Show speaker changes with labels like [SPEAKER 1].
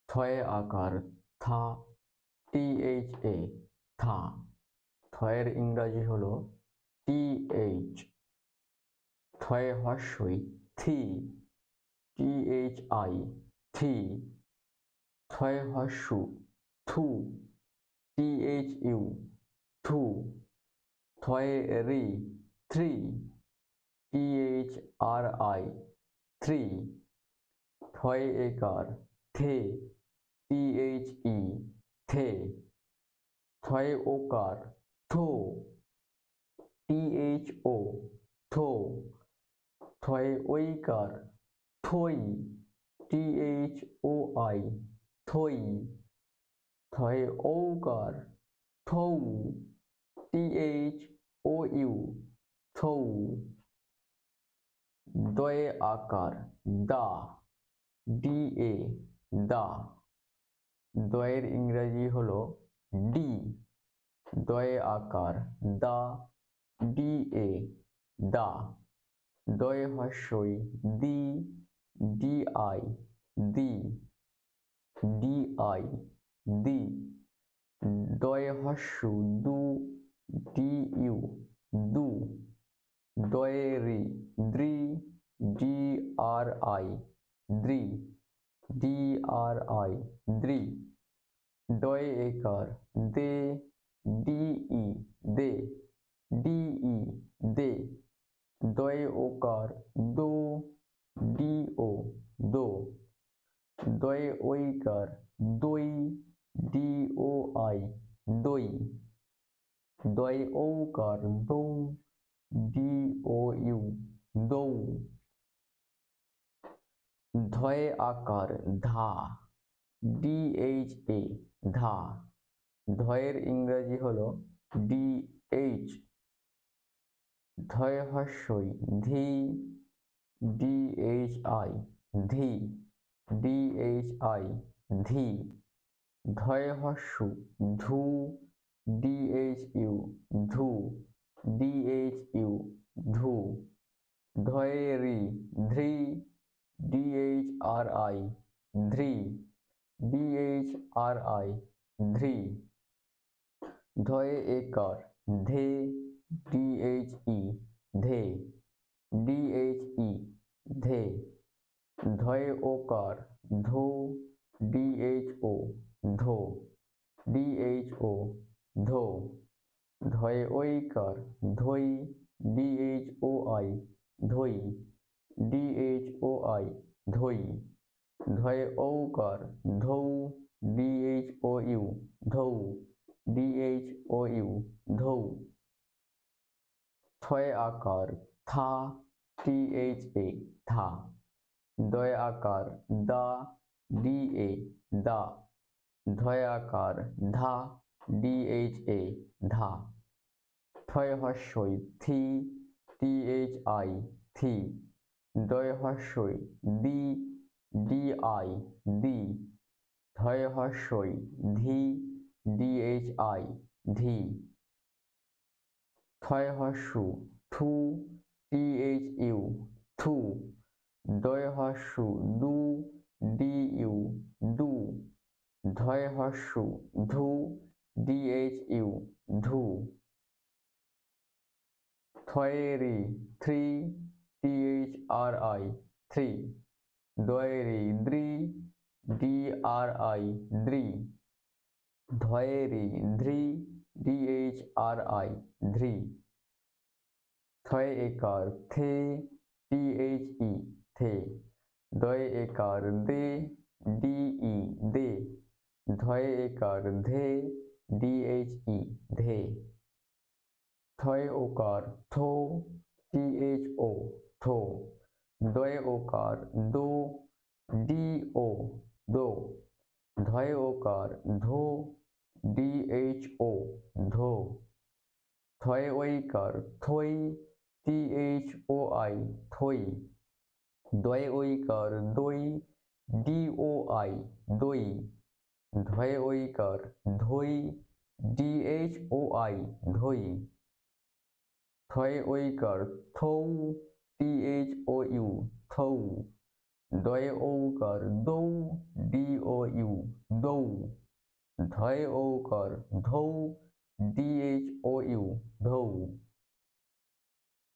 [SPEAKER 1] থয়ে আকার থা, THA, থা। থয়ের ইংরাজি হলো TH। থয়ে হর্ষই থি, THI, থি। থয়ে হর্ষু থু, THU, থু। থয়ে রি থ্রি, THRI, থ্রি। থয়ে একার থে, THE, থে। থয়ে ওকার থো, THO, থো। থয়ে ঐকার থই, THOI, থই। থয়ে ঔকার থৌ, THOU, থৌ। দয়ে আকার দা, DA, দা। দয়ের ইংরাজি হলো ডি। দয়ে আকার দা, DA, দা। দয়ে হর্ষই দি, DI, দি, DI, দি। দয়ে হর্ষু দু, DU, দু। দয়ে রি দ্রি, DRI, দ্রি, DRI, দ্রি। দয়ে একার দে, DE, দে, DE, দে। দয়ে ওকার দো, DO, দো। দয়ে ঐকার দই, DOI, দই। দয়ে ঔকার দৌ, DOU, দৌ। ধয়ে আকার ধা, DHA, ধা। ধয়ের ইংরাজি হলো DH। ধয়ে হর্ষই ধি, DHI, ধি, DHI, ধি। ধয়ে হর্ষু ধু, DHU, ধু, DHU, ধু। ধয়ে রি ধ্রি, DHRI, ধ্রি, DHRI, ধ্রি। ধয়ে একার ধে, DHE, ধে, DHE, ধে। ধয়ে ওকার ধো, DHO, ধো, DHO, ধো। ধয়ে ঐকার ধই, DHOI, ধই, DHOI, ধই। ধয়ে ঔকার ধৌ, DHOU, ধৌ, DHOU, ধৌ। থয়ে আকার থা, THA, থা। দয়ে আকার দা, DA, দা। ধয়ে আকার ধা, DHA, ধা। থয়ে হর্ষই থি, THI, থি। দয়ে হর্ষই দি, DI, দি। ধয়ে হর্ষই ধি, DHI, ধি। থয়ে হর্ষু থু, THU, থু। দয়ে হর্ষু দু, DU, দু। ধয়ে হর্ষু ধু, DHU, ধু। থয়ে রি থ্রি, THRI, থ্রি। দয়ে রি দ্রি, DRI, দ্রি। ধয়ে রি ধ্রি, DHRI, ধ্রি। থয়ে একার থে, THE, থে। দয়ে একার দে, DE, দে। ধয়ে একার ধে, DHE, ধে। থয়ে ওকার থো, THO, থো। দয়ে ওকার দো, DO, দো। ধয়ে ওকার ধো, DHO, ধো। থয়ে ঐকার থই, THOI, থই। দয়ে ঐকার দই, DOI, দই। ধয়ে ঐকার ধই, DHOI, ধই। থয়ে ঐকার থৌ, THOU, থৌ। দয়ে ঔকার দৌ, ডি ও ইউ, দৌ। ধয়ে ঔকার ধৌ, ডি এইচ ও ইউ,